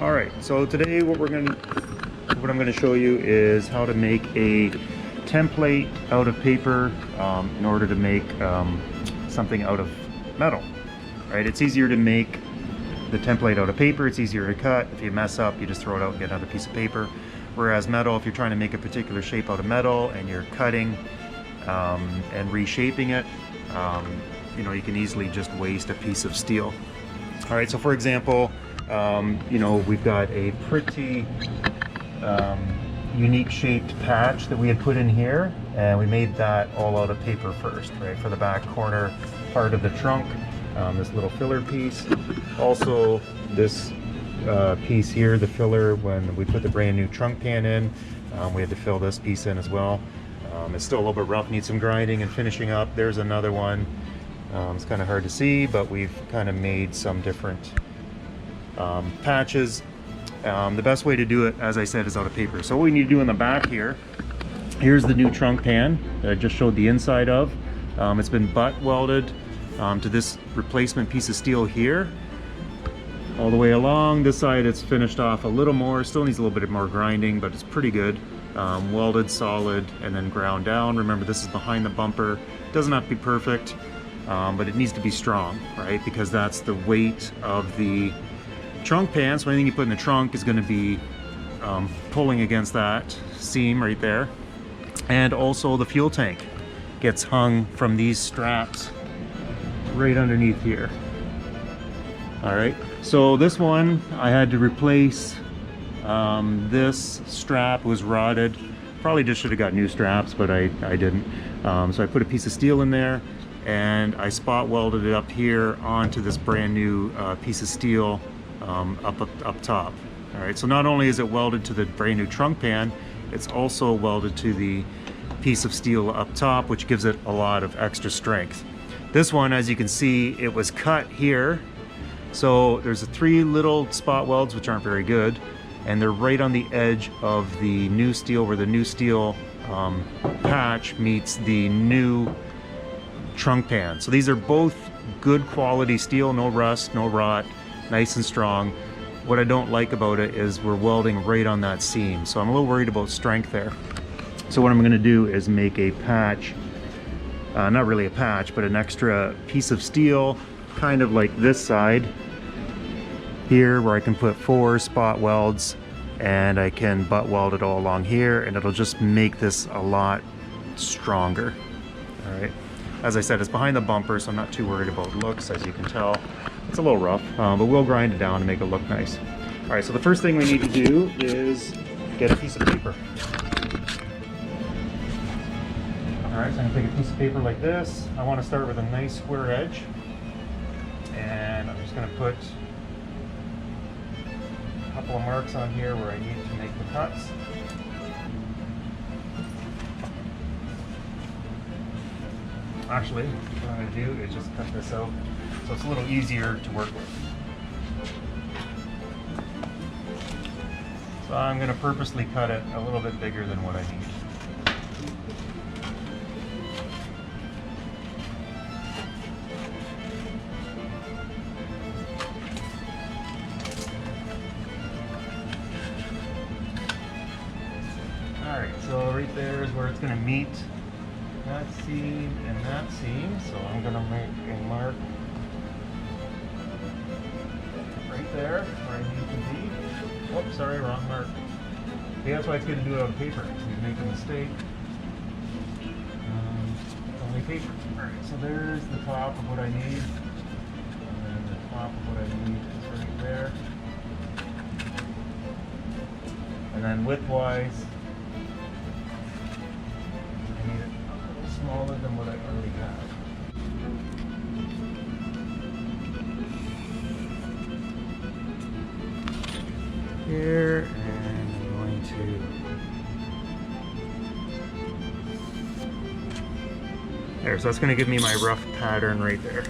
All right, so today what I'm gonna show you is how to make a template out of paper in order to make something out of metal. Right? It's easier to make the template out of paper. It's easier to cut. If you mess up, you just throw it out and get another piece of paper. Whereas metal, if you're trying to make a particular shape out of metal and you're cutting and reshaping it, you know, you can easily just waste a piece of steel. All right, so for example, you know, we've got a pretty unique shaped patch that we had put in here, and we made that all out of paper first, right, for the back corner part of the trunk, this little filler piece. Also, this piece here, the filler, when we put the brand new trunk pan in, we had to fill this piece in as well. It's still a little bit rough, needs some grinding and finishing up. There's another one. It's kind of hard to see, but we've kind of made some different patches. The best way to do it, as I said, is out of paper. So what we need to do in the back here, here's the new trunk pan that I just showed the inside of. It's been butt welded to this replacement piece of steel here. All the way along this side, it's finished off a little more. Still needs a little bit more grinding, but it's pretty good. Welded solid and then ground down. Remember, this is behind the bumper. It doesn't have to be perfect, but it needs to be strong, right? Because that's the weight of the trunk pan. So anything you put in the trunk is going to be pulling against that seam right there. And also the fuel tank gets hung from these straps right underneath here. All right, so this one I had to replace. This strap was rotted. Probably just should have got new straps, but I didn't. So I put a piece of steel in there and I spot welded it up here onto this brand new piece of steel up top. All right, so not only is it welded to the brand new trunk pan, it's also welded to the piece of steel up top, which gives it a lot of extra strength. This one, as you can see, it was cut here. So there's 3 little spot welds, which aren't very good, and they're right on the edge of the new steel, where the new steel patch meets the new trunk pan. So these are both good quality steel, no rust, no rot, nice and strong. What I don't like about it is we're welding right on that seam, so I'm a little worried about strength there. So what I'm going to do is make a patch, not really a patch, but an extra piece of steel, kind of like this side here, where I can put 4 spot welds and I can butt weld it all along here, and it'll just make this a lot stronger. All right, as I said, it's behind the bumper, so I'm not too worried about looks. As you can tell, it's a little rough, but we'll grind it down to make it look nice. All right, so the first thing we need to do is get a piece of paper. All right, so I'm gonna take a piece of paper like this. I want to start with a nice square edge, and I'm just gonna put a couple of marks on here where I need to make the cuts. Actually, what I'm going to do is just cut this out so it's a little easier to work with. So I'm going to purposely cut it a little bit bigger than what I need. Alright, so right there is where it's going to meet that seam and that seam, so I'm going to make a mark right there where I need to be. Oops, sorry, wrong mark. Okay, that's why it's good to do it on paper. If you make a mistake, only paper. Alright, so there's the top of what I need, and then the top of what I need is right there. And then width-wise, I need it a little smaller than what I already have. Here, and I'm going to... There, so that's going to give me my rough pattern right there.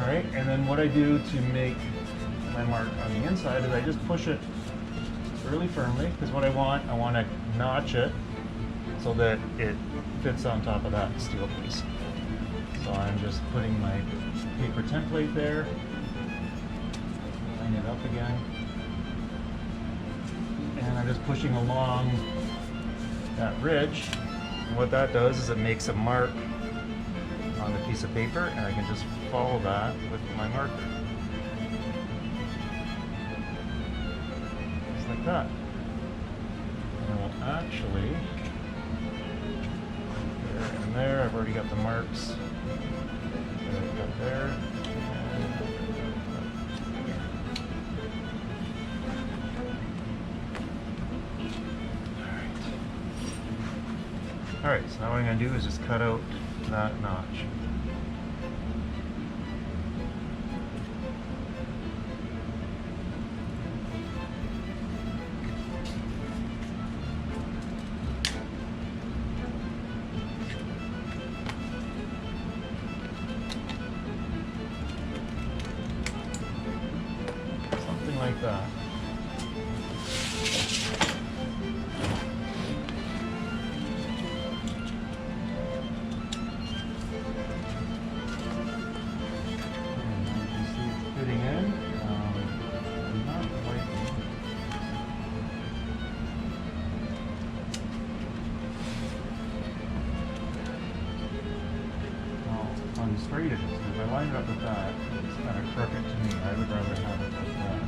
right, and then what I do to make my mark on the inside is I just push it really firmly, because what I want to notch it so that it fits on top of that steel piece. So I'm just putting my paper template there, line it up again, and I'm just pushing along that ridge. And what that does is it makes a mark on the piece of paper, and I can just follow that with my marker. Just like that. And I will actually, there and there, I've already got the marks that I've got there. Alright, so now what I'm going to do is just cut out that notch. Something like that. Straight it is. If I line it up with that, it's kind of crooked to me. I would rather have it like that.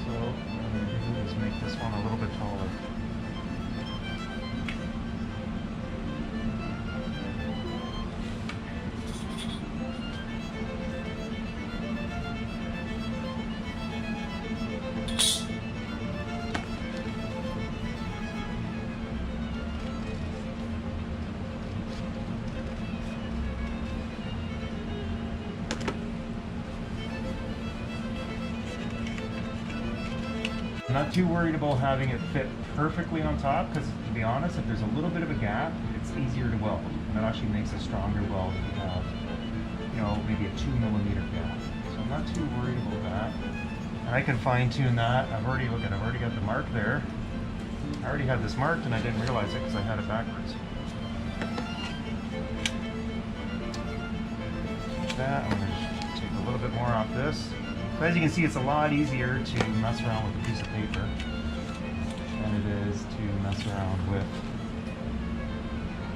So what I'm going to do is make this one a little bit taller. I'm not too worried about having it fit perfectly on top, because to be honest, if there's a little bit of a gap, it's easier to weld, and it actually makes a stronger weld if you have, you know, maybe a 2mm gap. So I'm not too worried about that, and I can fine tune that. I've already got the mark there. I already had this marked, and I didn't realize it because I had it backwards. Like that, I'm going to take a little bit more off this. But as you can see, it's a lot easier to mess around with a piece of paper than it is to mess around with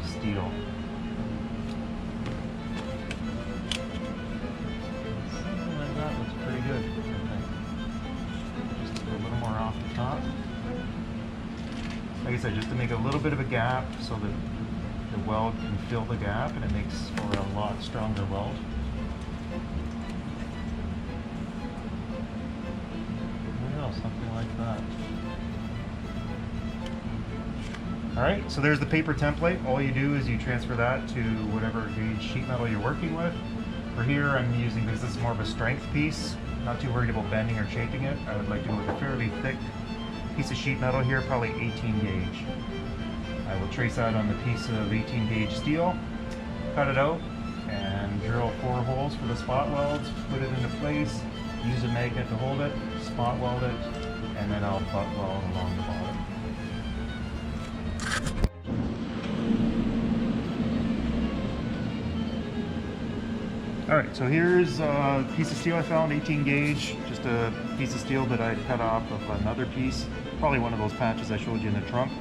steel. Something like that looks pretty good, I think. Just a little more off the top. Like I said, just to make a little bit of a gap so that the weld can fill the gap, and it makes for a lot stronger weld. Something like that. Alright, so there's the paper template. All you do is you transfer that to whatever gauge sheet metal you're working with. For here, I'm using, because this is more of a strength piece, not too worried about bending or shaping it. I would like to go with a fairly thick piece of sheet metal here, probably 18 gauge. I will trace that on the piece of 18 gauge steel, cut it out, and drill 4 holes for the spot welds, put it into place, use a magnet to hold it, spot weld it, and then I'll butt weld along the bottom. Alright, so here's a piece of steel I found, 18 gauge, just a piece of steel that I cut off of another piece, probably one of those patches I showed you in the trunk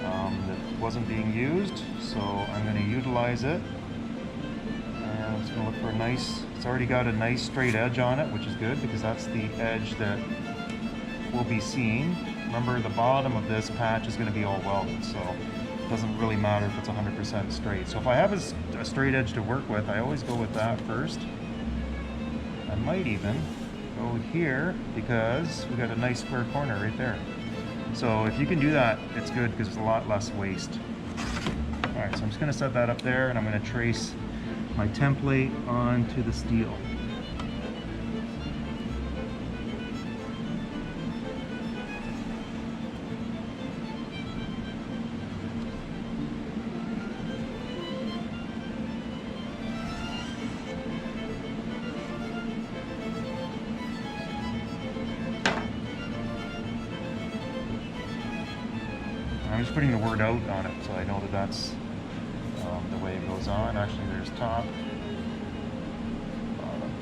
that wasn't being used, so I'm going to utilize it. And it's going to look for a nice, it's already got a nice straight edge on it, which is good because that's the edge that we'll be seeing. Remember, the bottom of this patch is going to be all welded, so it doesn't really matter if it's 100% straight. So if I have a straight edge to work with, I always go with that first. I might even go here because we got a nice square corner right there. So if you can do that, it's good because it's a lot less waste. Alright, so I'm just going to set that up there, and I'm going to trace my template onto the steel. putting the word out on it, so I know that that's the way it goes on. Actually, there's top, bottom.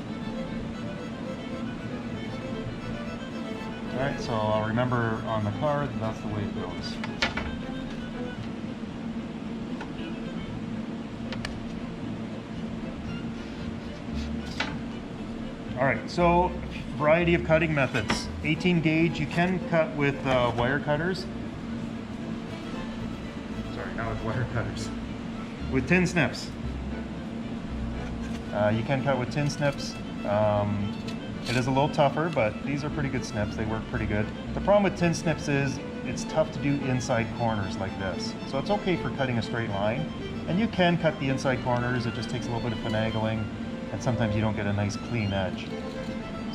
All right, so I'll remember on the card that that's the way it goes. All right, so variety of cutting methods. 18 gauge, you can cut with wire cutters. Sorry, not with wire cutters. With tin snips. You can cut with tin snips. It is a little tougher, but these are pretty good snips. They work pretty good. The problem with tin snips is it's tough to do inside corners like this. So it's okay for cutting a straight line. And you can cut the inside corners. It just takes a little bit of finagling, and sometimes you don't get a nice clean edge.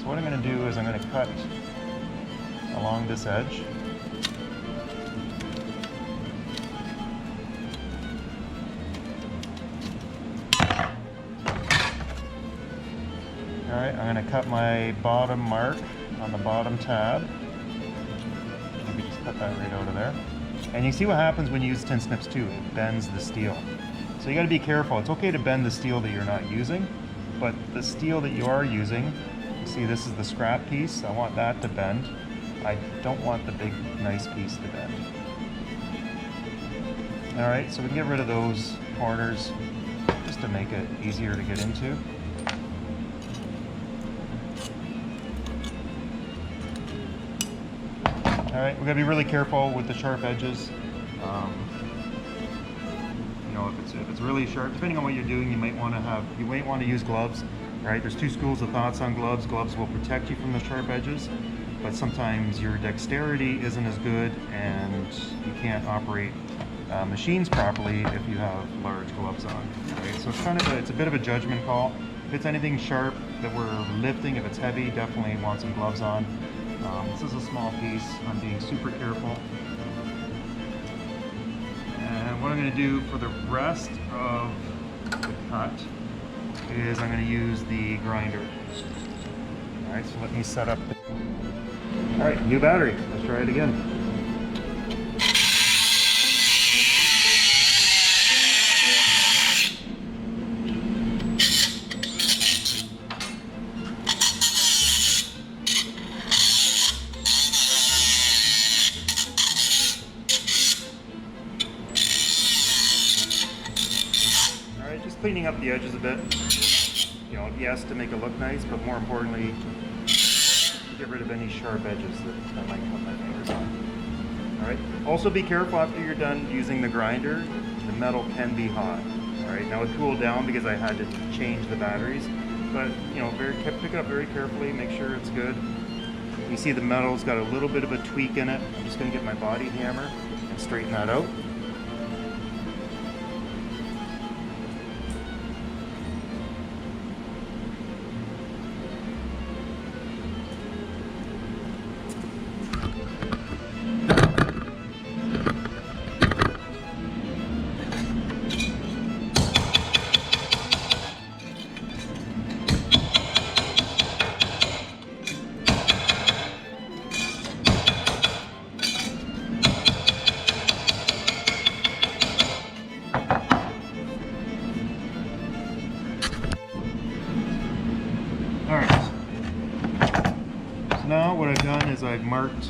So what I'm going to do is I'm going to cut along this edge. Alright, I'm going to cut my bottom mark on the bottom tab. Maybe just cut that right out of there. And you see what happens when you use tin snips too, it bends the steel. So you got to be careful. It's okay to bend the steel that you're not using, but the steel that you are using, you see this is the scrap piece, I want that to bend. I don't want the big nice piece to bend. Alright, so we can get rid of those corners just to make it easier to get into. Alright, we're going to be really careful with the sharp edges. You know, if it's really sharp, depending on what you're doing, you might want to use gloves. Right? There's two schools of thoughts on gloves. Gloves will protect you from the sharp edges, but sometimes your dexterity isn't as good and you can't operate machines properly if you have large gloves on. Right? So it's a bit of a judgment call. If it's anything sharp that we're lifting, if it's heavy, definitely want some gloves on. This is a small piece. I'm being super careful. And what I'm going to do for the rest of the cut is I'm going to use the grinder. Alright, so let me set up the... Alright, new battery. Let's try it again. Alright, just cleaning up the edges a bit. You know, yes, to make it look nice, but more importantly, get rid of any sharp edges that I might cut my fingers on. Alright, also be careful after you're done using the grinder, the metal can be hot. Alright, now it cooled down because I had to change the batteries, but you know, pick it up very carefully, make sure it's good. You see the metal's got a little bit of a tweak in it. I'm just going to get my body hammer and straighten that out. Now what I've done is I've marked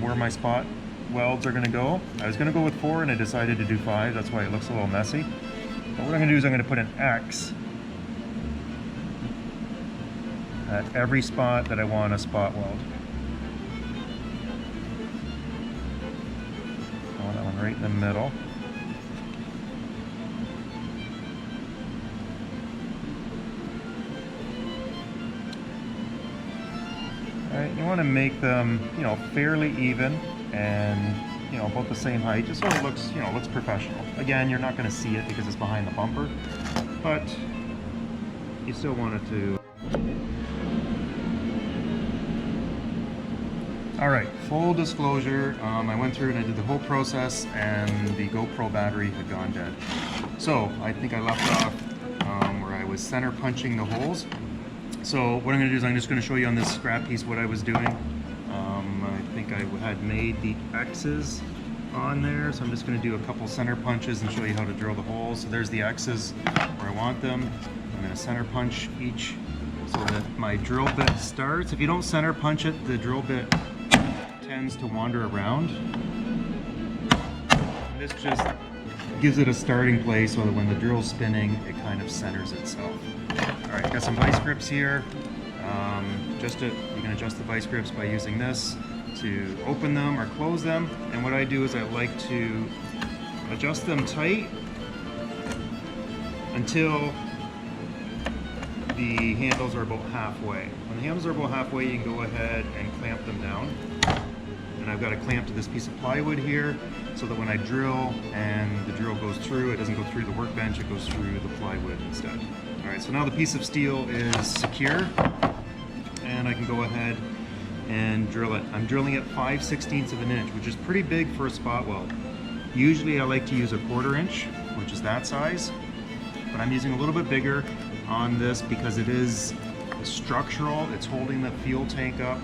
where my spot welds are going to go. I was going to go with 4 and I decided to do 5. That's why it looks a little messy. But what I'm going to do is I'm going to put an X at every spot that I want a spot weld. I want that one right in the middle. Right, you want to make them, you know, fairly even and, you know, about the same height, just so it looks, you know, looks professional. Again, you're not going to see it because it's behind the bumper, but you still want it to. All right, full disclosure, I went through and I did the whole process and the GoPro battery had gone dead. So I think I left off where I was center punching the holes. So what I'm going to do is I'm just going to show you on this scrap piece what I was doing. I think I had made the X's on there, so I'm just going to do a couple center punches and show you how to drill the holes. So there's the X's where I want them. I'm going to center punch each so that my drill bit starts. If you don't center punch it, the drill bit tends to wander around. And this just gives it a starting place so that when the drill's spinning, it kind of centers itself. All right, got some vice grips here. You can adjust the vice grips by using this to open them or close them. And what I do is I like to adjust them tight until the handles are about halfway. When the handles are about halfway, you can go ahead and clamp them down. And I've got a clamp to this piece of plywood here so that when I drill and the drill goes through, it doesn't go through the workbench, it goes through the plywood instead. All right, so now the piece of steel is secure and I can go ahead and drill it. I'm drilling it 5/16 of an inch, which is pretty big for a spot weld. Usually I like to use a 1/4 inch, which is that size, but I'm using a little bit bigger on this because it is structural. It's holding the fuel tank up.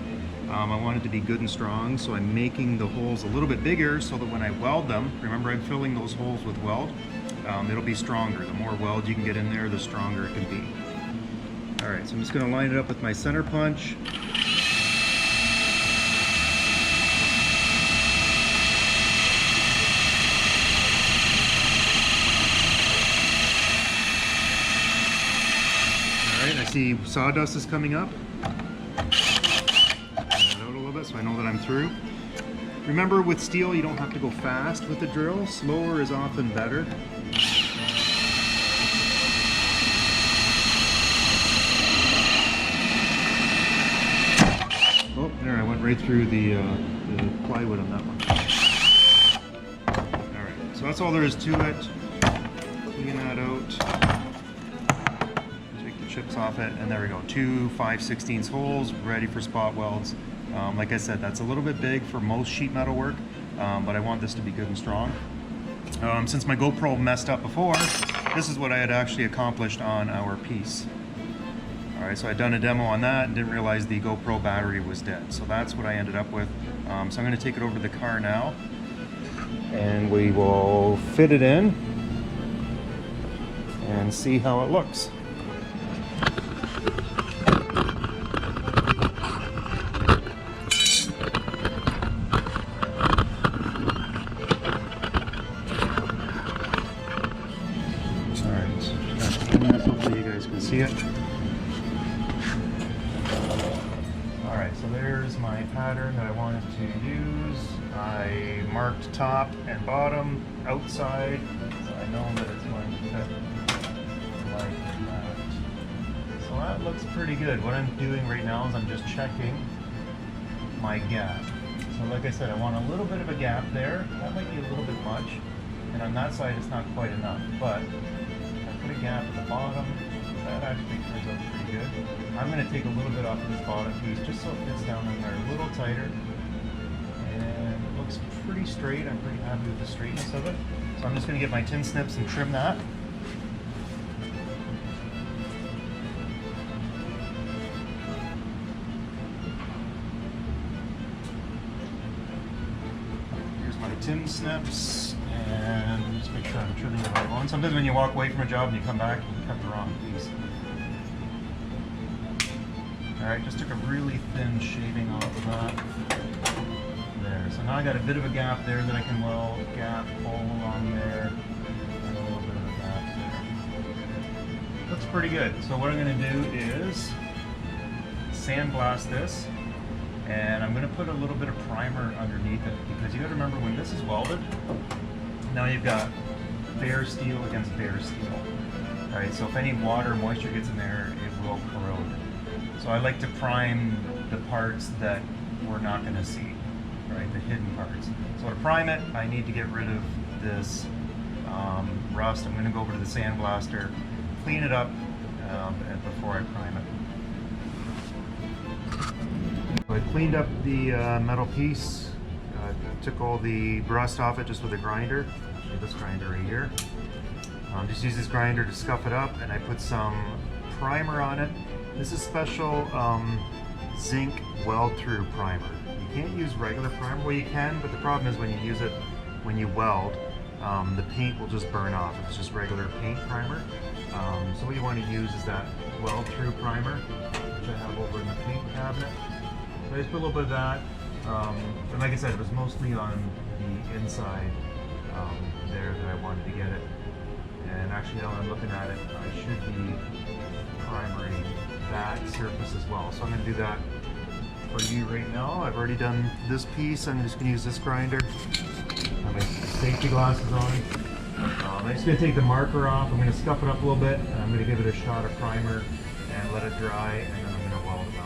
I want it to be good and strong, so I'm making the holes a little bit bigger so that when I weld them, remember I'm filling those holes with weld, it'll be stronger. The more weld you can get in there, the stronger it can be. All right, so I'm just going to line it up with my center punch. I see sawdust is coming up. Out a little bit so I know that I'm through. Remember, with steel you don't have to go fast with the drill. Slower is often better. Oh, there, I went right through the plywood on that one. Alright, so that's all there is to it. Clean that out. Chips off it, and there we go. 2 5/16 holes ready for spot welds. Like I said, that's a little bit big for most sheet metal work, but I want this to be good and strong. Since my GoPro messed up before, this is what I had actually accomplished on our piece. Alright, so I'd done a demo on that and didn't realize the GoPro battery was dead. So that's what I ended up with. So I'm going to take it over to the car now, and we will fit it in and see how it looks. See it? Alright, so there's my pattern that I wanted to use. I marked top and bottom, outside, so I know that it's going to fit like that. So that looks pretty good. What I'm doing right now is I'm just checking my gap. So like I said, I want a little bit of a gap there. That might be a little bit much. And on that side it's not quite enough, but I put a gap at the bottom. That actually turns out pretty good. I'm going to take a little bit off of this bottom piece just so it fits down in there a little tighter. And it looks pretty straight. I'm pretty happy with the straightness of it. So I'm just going to get my tin snips and trim that. Here's my tin snips. And just make sure I'm trimming the right one. Sometimes when you walk away from a job and you come back, you cut the wrong piece. Alright, just took a really thin shaving off of that. There. So now I got a bit of a gap there that I can weld, gap all along there, and a little bit of a gap there. Looks pretty good. So what I'm going to do is sandblast this. And I'm going to put a little bit of primer underneath it, because you got to remember when this is welded, now you've got bare steel against bare steel. Alright, so if any water or moisture gets in there, it will corrode. So I like to prime the parts that we're not going to see, right, the hidden parts. So to prime it, I need to get rid of this rust. I'm going to go over to the sandblaster, clean it up before I prime it. So I cleaned up the metal piece, took all the rust off it just with a grinder. This grinder right here. Just use this grinder to scuff it up, and I put some primer on it. This is special zinc weld through primer. You can't use regular primer. Well, you can, but the problem is when you use it when you weld, the paint will just burn off. It's just regular paint primer. So what you want to use is that weld through primer, which I have over in the paint cabinet. So I just put a little bit of that. And like I said, it was mostly on the inside there that I wanted to get it. And actually, now I'm looking at it, I should be primering that surface as well. So I'm going to do that for you right now. I've already done this piece. I'm just going to use this grinder. I have my safety glasses on. I'm just going to take the marker off. I'm going to scuff it up a little bit, and I'm going to give it a shot of primer and let it dry, and then I'm going to weld it on.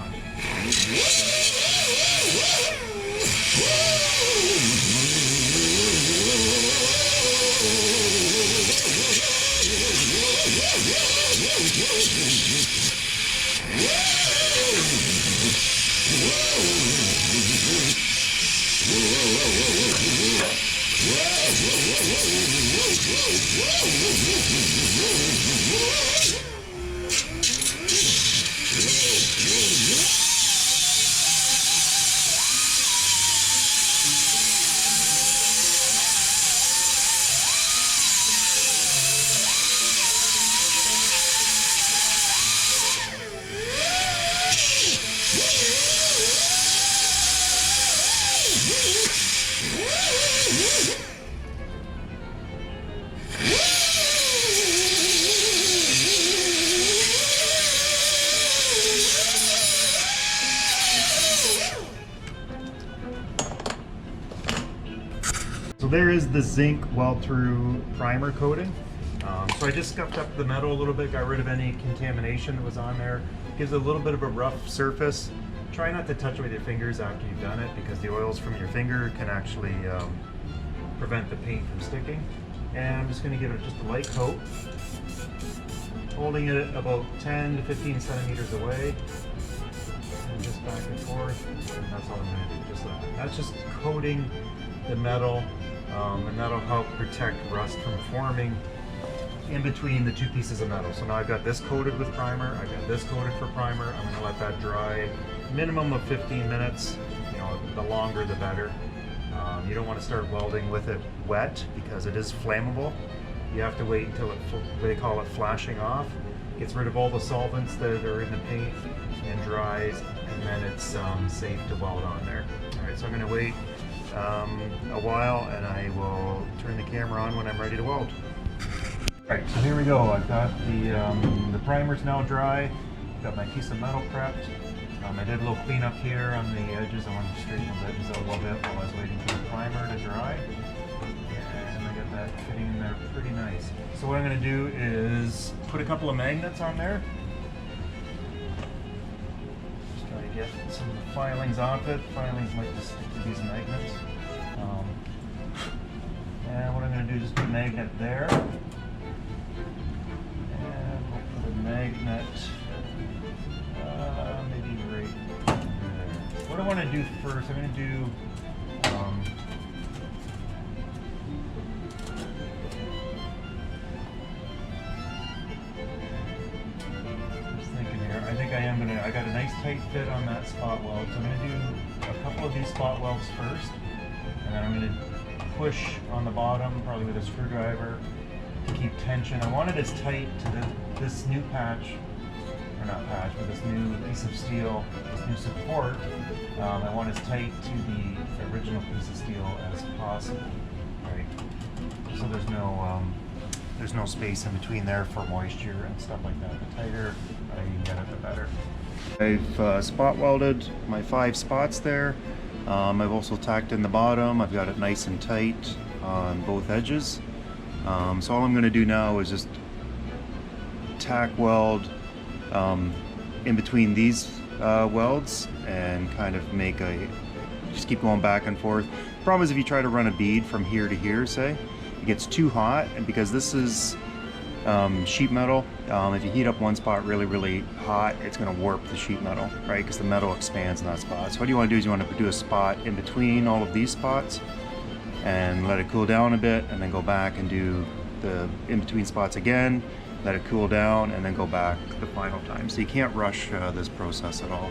So there is the zinc weld through primer coating. So I just scuffed up the metal a little bit, got rid of any contamination that was on there. Gives it a little bit of a rough surface. Try not to touch it with your fingers after you've done it, because the oils from your finger can actually prevent the paint from sticking. And I'm just going to give it just a light coat, holding it about 10 to 15 centimeters away, and just back and forth, and that's all I'm going to do, just that. That's just coating the metal, and that'll help protect rust from forming in between the two pieces of metal. So now I've got this coated with primer, I've got this coated for primer. I'm going to let that dry minimum of 15 minutes. You know, the longer the better. You don't want to start welding with it wet because it is flammable. You have to wait until they call it flashing off. Gets rid of all the solvents that are in the paint and dries, and then it's safe to weld on there. Alright, so I'm going to wait a while, and I will turn the camera on when I'm ready to weld. Alright, so here we go. I've got the primer's now dry. Got my piece of metal prepped. I did a little cleanup here on the edges. I wanted to straighten those edges out a little bit while I was waiting for the primer to dry. And I got that fitting in there pretty nice. So what I'm going to do is put a couple of magnets on there. Just try to get some of the filings off it. Filings like to stick to these magnets. And what I'm going to do is just put a magnet there. And we'll put a magnet maybe right there. What I want to do first, I'm going to do just thinking here. I think I got a nice tight fit on that spot weld, so I'm going to do a couple of these spot welds first, and then I'm going to push on the bottom, probably with a screwdriver, to keep tension. I want it as tight to this new patch, or not patch, but this new piece of steel, this new support. I want as tight to the original piece of steel as possible, right? So there's no space in between there for moisture and stuff like that. The tighter you can get it, the better. I've spot welded my 5 spots there. I've also tacked in the bottom. I've got it nice and tight on both edges. So all I'm going to do now is just tack weld in between these welds and kind of make just keep going back and forth. The problem is if you try to run a bead from here to here, say, it gets too hot, and because this is sheet metal, if you heat up one spot really hot, it's going to warp the sheet metal, right? Because the metal expands in that spot. So what you want to do is you want to do a spot in between all of these spots and let it cool down a bit, and then go back and do the in-between spots again, let it cool down, and then go back the final time. So you can't rush this process at all.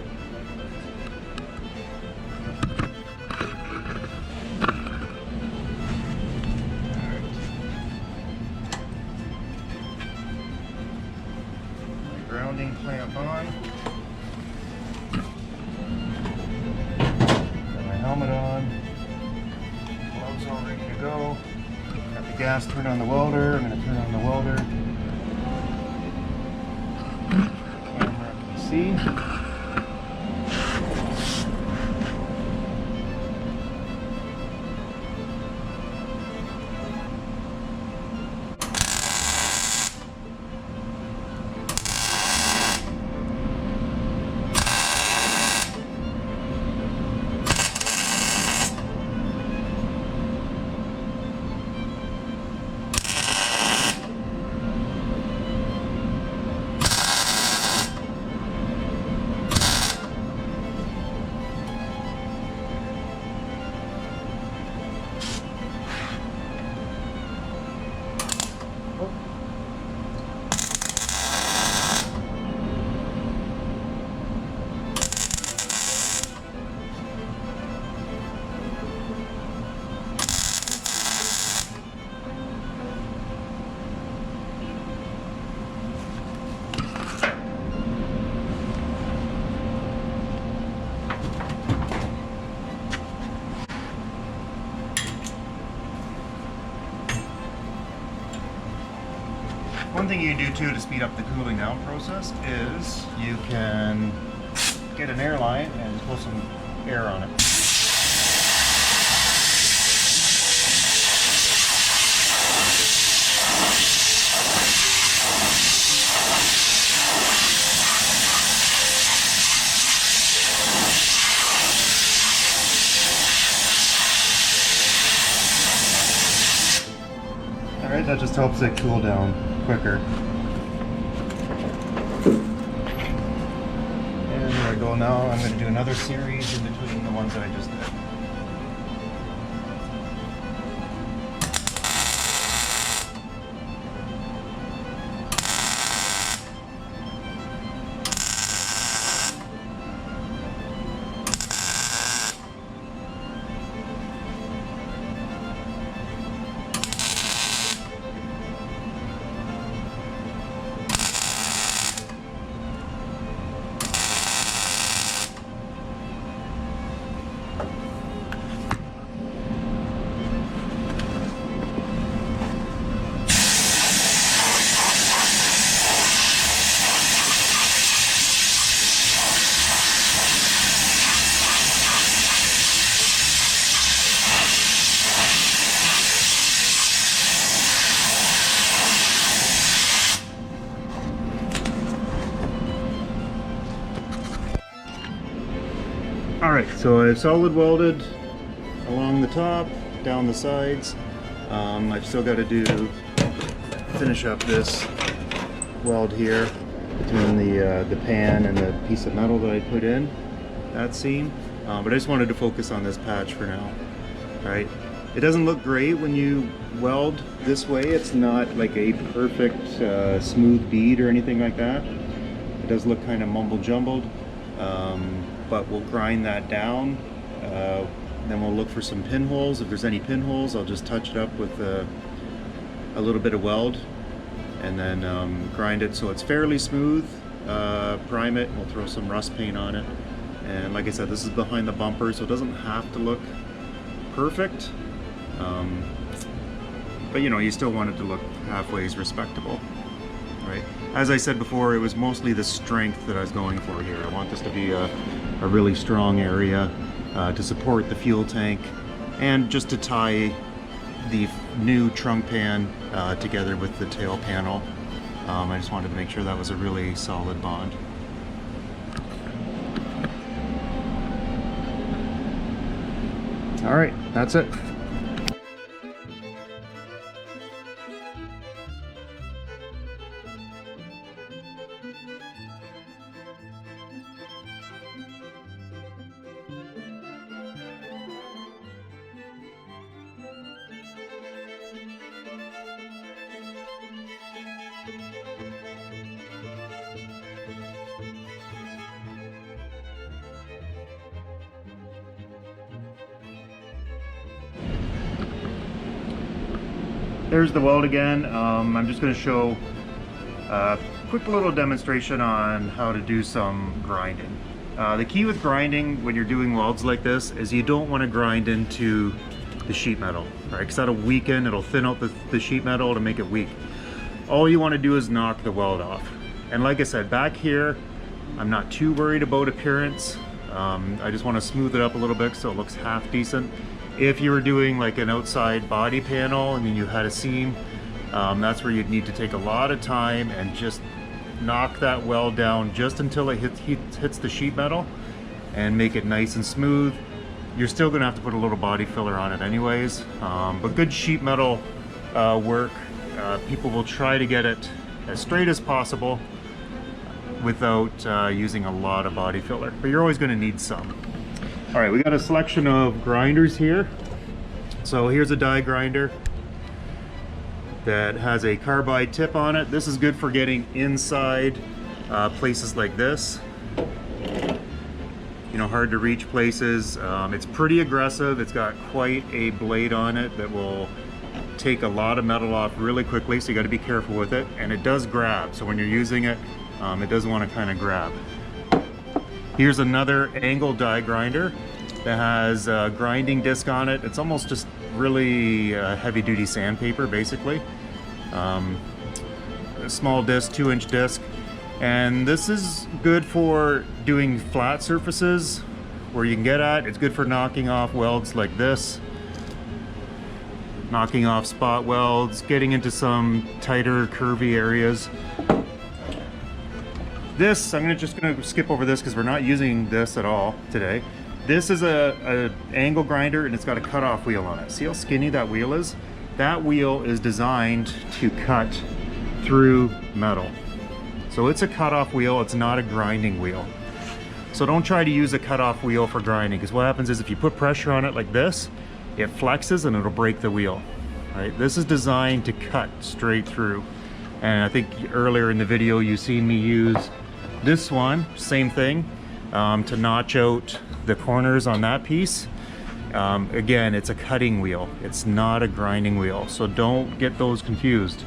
bonding clamp on. Got my helmet on. Welds all ready to go. Got the gas turned on the welder. I'm going to turn on the welder. Camera can see. One thing you can do too to speed up the cooling down process is you can get an air line and pull some air on it. Alright, that just helps it cool down quicker. And there I go now. I'm going to do another series in between the ones that I just did. Alright, so I've solid welded along the top, down the sides. I've still got to finish up this weld here between the pan and the piece of metal that I put in that seam. But I just wanted to focus on this patch for now. Alright, it doesn't look great when you weld this way. It's not like a perfect smooth bead or anything like that. It does look kind of mumble jumbled. But we'll grind that down, then we'll look for some pinholes. If there's any pinholes, I'll just touch it up with a little bit of weld, and then grind it so it's fairly smooth, prime it, and we'll throw some rust paint on it. And like I said, this is behind the bumper, so it doesn't have to look perfect, but you know, you still want it to look halfway respectable. Right. As I said before, it was mostly the strength that I was going for here. I want this to be a really strong area to support the fuel tank, and just to tie the new trunk pan together with the tail panel. I just wanted to make sure that was a really solid bond. All right, that's it. There's the weld again. I'm just going to show quick little demonstration on how to do some grinding. The key with grinding when you're doing welds like this is you don't want to grind into the sheet metal, right? Because that'll weaken, it'll thin out the sheet metal to make it weak. All you want to do is knock the weld off. And like I said, back here, I'm not too worried about appearance. I just want to smooth it up a little bit so it looks half decent. If you were doing like an outside body panel and then you had a seam, that's where you'd need to take a lot of time and just knock that weld down just until it hits the sheet metal and make it nice and smooth. You're still gonna have to put a little body filler on it anyways, but good sheet metal work, people will try to get it as straight as possible without using a lot of body filler, but you're always gonna need some. All right, we got a selection of grinders here. So here's a die grinder that has a carbide tip on it. This is good for getting inside places like this. You know, hard to reach places. It's pretty aggressive. It's got quite a blade on it that will take a lot of metal off really quickly, so you got to be careful with it. And it does grab, so when you're using it, it does want to kind of grab. Here's another angle die grinder that has a grinding disc on it. It's almost just really heavy-duty sandpaper, basically. A small disc, 2-inch disc. And this is good for doing flat surfaces where you can get at. It's good for knocking off welds like this, knocking off spot welds, getting into some tighter curvy areas. This, I'm just gonna skip over this because we're not using this at all today. This is a angle grinder and it's got a cutoff wheel on it. See how skinny that wheel is? That wheel is designed to cut through metal. So it's a cutoff wheel, it's not a grinding wheel. So don't try to use a cutoff wheel for grinding, because what happens is if you put pressure on it like this, it flexes and it'll break the wheel. Right? This is designed to cut straight through. And I think earlier in the video you seen me use this one, same thing, to notch out the corners on that piece. Again, it's a cutting wheel, it's not a grinding wheel, so don't get those confused,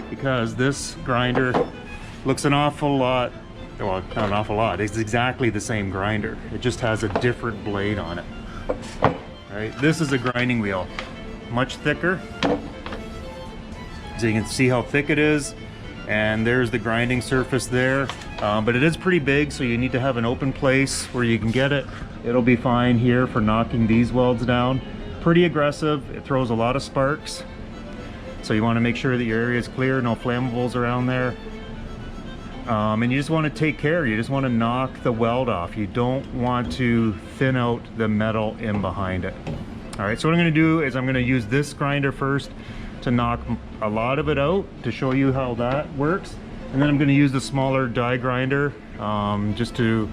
because this grinder looks an awful lot, well, not an awful lot, it's exactly the same grinder, it just has a different blade on it. Right? This is a grinding wheel, much thicker, so you can see how thick it is, and there's the grinding surface there. But it is pretty big, so you need to have an open place where you can get it. It'll be fine here for knocking these welds down. Pretty aggressive, it throws a lot of sparks, so you want to make sure that your area is clear, no flammables around there. And you just want to take care, you just want to knock the weld off. You don't want to thin out the metal in behind it. All right, so what I'm going to do is I'm going to use this grinder first to knock a lot of it out to show you how that works. And then I'm going to use the smaller die grinder just to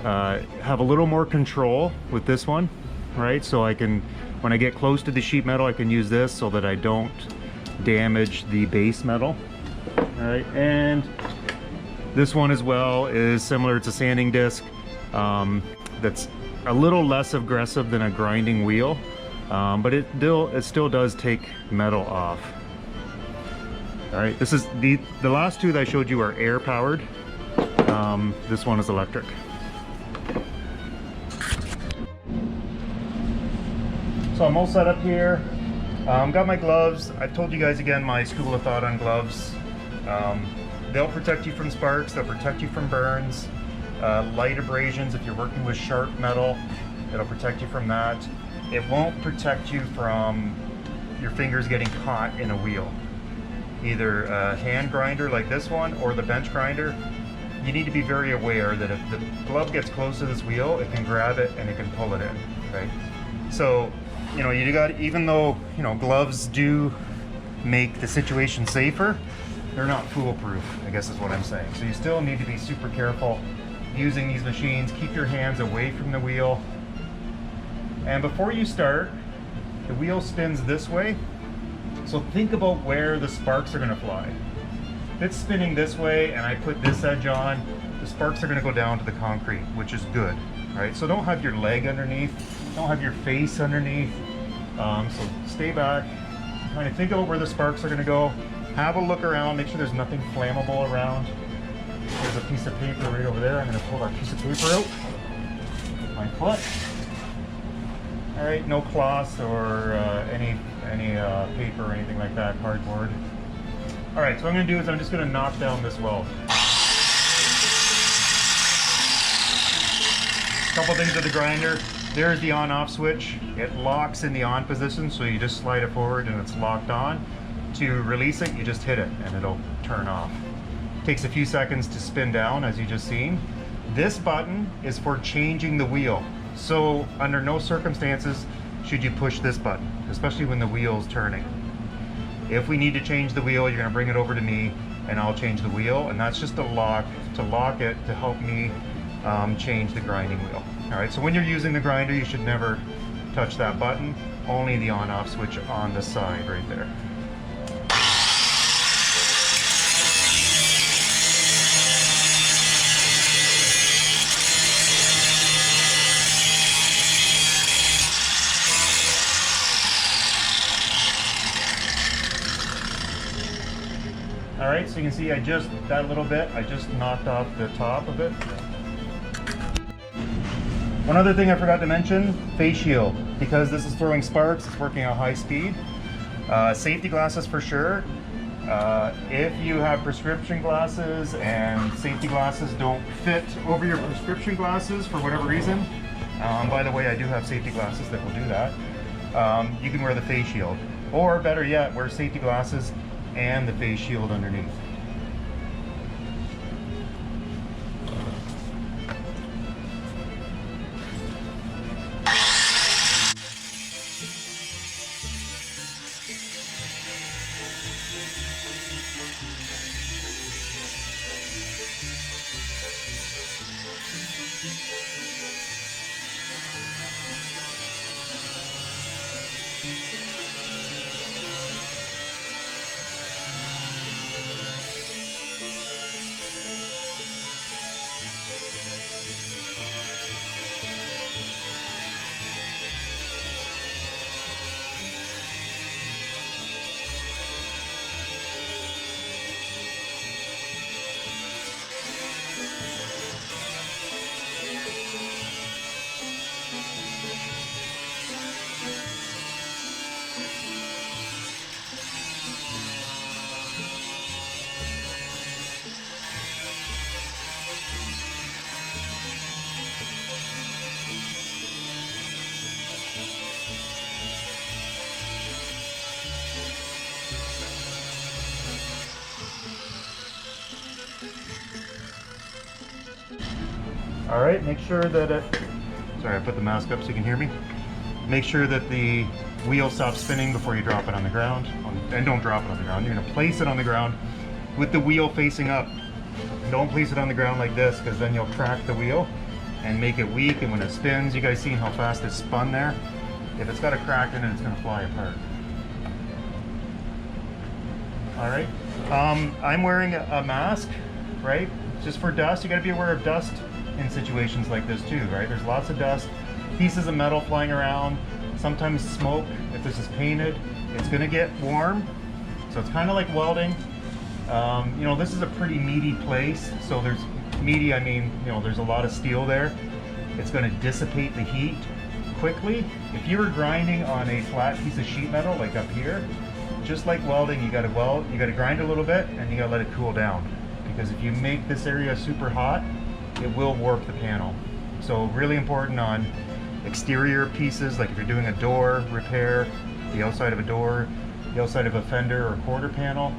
have a little more control with this one, right? So I can, when I get close to the sheet metal, I can use this so that I don't damage the base metal. All right, and this one as well is similar. It's a sanding disc that's a little less aggressive than a grinding wheel, but it still does take metal off. All right, this is the last two that I showed you are air powered. This one is electric. So I'm all set up here. Got my gloves. I've told you guys again my school of thought on gloves. They'll protect you from sparks, they'll protect you from burns, light abrasions. If you're working with sharp metal, it'll protect you from that. It won't protect you from your fingers getting caught in a wheel. Either a hand grinder like this one or the bench grinder. You need to be very aware that if the glove gets close to this wheel, it can grab it and it can pull it in, right? So, you know, you got, even though, you know, gloves do make the situation safer, they're not foolproof, I guess is what I'm saying. So you still need to be super careful using these machines. Keep your hands away from the wheel. And before you start, the wheel spins this way. So think about where the sparks are gonna fly. If it's spinning this way and I put this edge on, the sparks are gonna go down to the concrete, which is good, right? So don't have your leg underneath, don't have your face underneath. So stay back, kind of think about where the sparks are going to go. Have a look around, make sure there's nothing flammable around. There's a piece of paper right over there. I'm going to pull that piece of paper out. My foot. All right, no cloths or any paper or anything like that, cardboard. All right, so what I'm going to do is I'm just going to knock down this weld. Couple things with the grinder. There's the on-off switch. It locks in the on position, so you just slide it forward and it's locked on. To release it, you just hit it and it'll turn off. Takes a few seconds to spin down, as you just seen. This button is for changing the wheel. So under no circumstances should you push this button, especially when the wheel is turning. If we need to change the wheel, you're going to bring it over to me and I'll change the wheel, and that's just a lock to lock it to help me change the grinding wheel. All right, so when you're using the grinder, you should never touch that button, only the on-off switch on the side right there. All right, so you can see I just knocked off the top of it. One other thing I forgot to mention, face shield. Because this is throwing sparks, it's working at high speed. Safety glasses for sure. If you have prescription glasses and safety glasses don't fit over your prescription glasses for whatever reason, by the way, I do have safety glasses that will do that, you can wear the face shield. Or better yet, wear safety glasses and the face shield underneath. All right, make sure that sorry, I put the mask up so you can hear me. Make sure that the wheel stops spinning before you drop it on the ground. And don't drop it on the ground. You're gonna place it on the ground with the wheel facing up. Don't place it on the ground like this, because then you'll crack the wheel and make it weak, and when it spins, you guys seen how fast it spun there? If it's got a crack in it, it's gonna fly apart. All right, I'm wearing a mask, right? Just for dust. You gotta be aware of dust in situations like this too, right? There's lots of dust, pieces of metal flying around, sometimes smoke. If this is painted, it's gonna get warm. So it's kind of like welding. You know, this is a pretty meaty place. So there's meaty, I mean, you know, there's a lot of steel there. It's gonna dissipate the heat quickly. If you were grinding on a flat piece of sheet metal, like up here, just like welding, you gotta grind a little bit and you gotta let it cool down. Because if you make this area super hot, it will warp the panel. So really important on exterior pieces, like if you're doing a door repair, the outside of a door, the outside of a fender or quarter panel,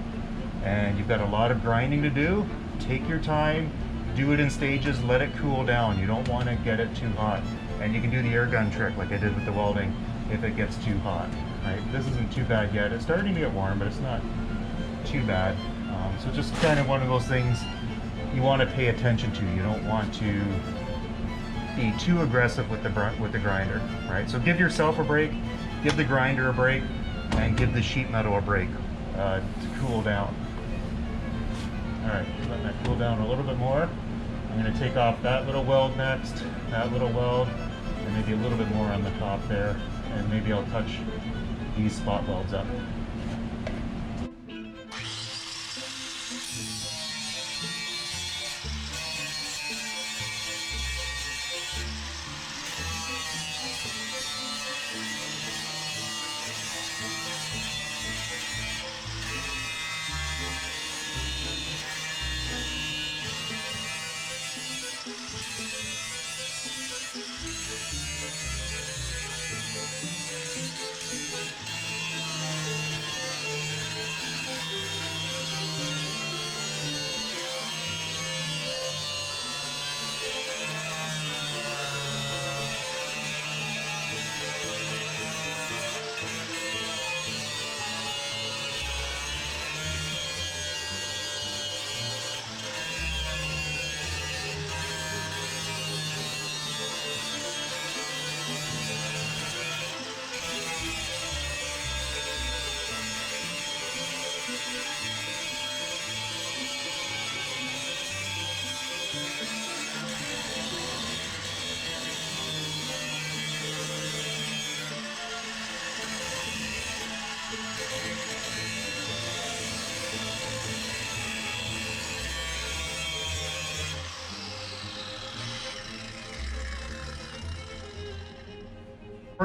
and you've got a lot of grinding to do, take your time, do it in stages, let it cool down. You don't want to get it too hot. And you can do the air gun trick like I did with the welding if it gets too hot. Right? This isn't too bad yet. It's starting to get warm, but it's not too bad. So just kind of one of those things you want to pay attention to. You don't want to be too aggressive with the grinder, right? So give yourself a break, give the grinder a break, and give the sheet metal a break to cool down. All right, let that cool down a little bit more. I'm going to take off that little weld next, that little weld, and maybe a little bit more on the top there, and maybe I'll touch these spot welds up.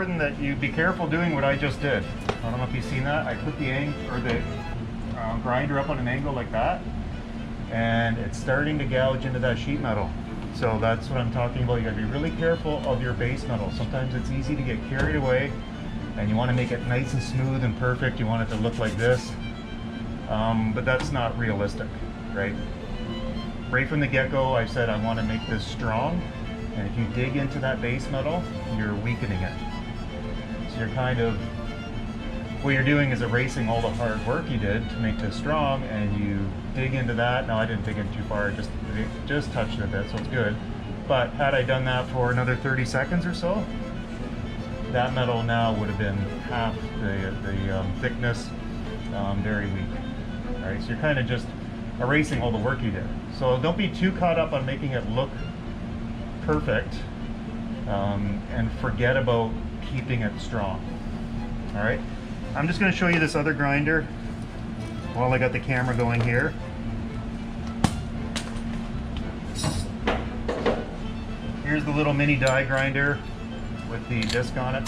Important that you be careful doing what I just did. I don't know if you've seen that. I put the grinder up on an angle like that, and it's starting to gouge into that sheet metal. So that's what I'm talking about. You gotta be really careful of your base metal. Sometimes it's easy to get carried away, and you want to make it nice and smooth and perfect. You want it to look like this, but that's not realistic, right? Right from the get-go, I said I want to make this strong, and if you dig into that base metal, you're weakening it. So you're kind of, what you're doing is erasing all the hard work you did to make this strong, and you dig into that. No, I didn't dig in too far, it just touched it a bit, so it's good. But had I done that for another 30 seconds or so, that metal now would have been half the thickness, very weak. All right, so you're kind of just erasing all the work you did. So don't be too caught up on making it look perfect, and forget about keeping it strong. All right, I'm just going to show you this other grinder while I got the camera going here. Here's the little mini die grinder with the disc on it.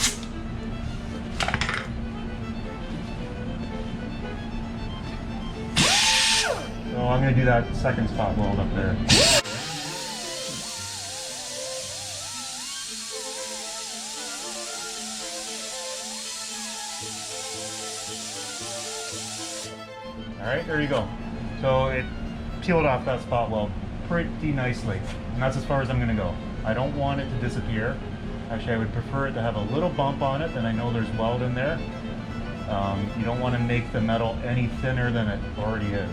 So I'm going to do that second spot weld up there. Alright, there you go. So it peeled off that spot weld pretty nicely. And that's as far as I'm going to go. I don't want it to disappear. Actually, I would prefer it to have a little bump on it, then I know there's weld in there. You don't want to make the metal any thinner than it already is.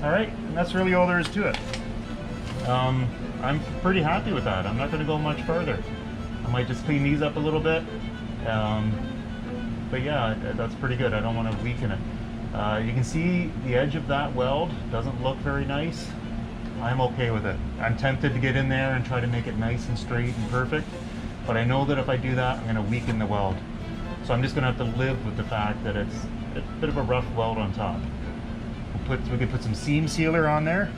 All right, and that's really all there is to it. I'm pretty happy with that. I'm not going to go much further. I might just clean these up a little bit. But yeah, that's pretty good. I don't want to weaken it. You can see the edge of that weld doesn't look very nice. I'm okay with it. I'm tempted to get in there and try to make it nice and straight and perfect, but I know that if I do that, I'm going to weaken the weld. So I'm just going to have to live with the fact that it's a bit of a rough weld on top. We could put some seam sealer on there.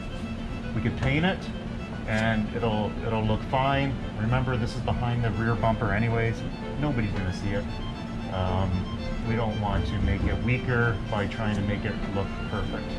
We could paint it, and it'll look fine. Remember, this is behind the rear bumper anyways. Nobody's going to see it. We don't want to make it weaker by trying to make it look perfect.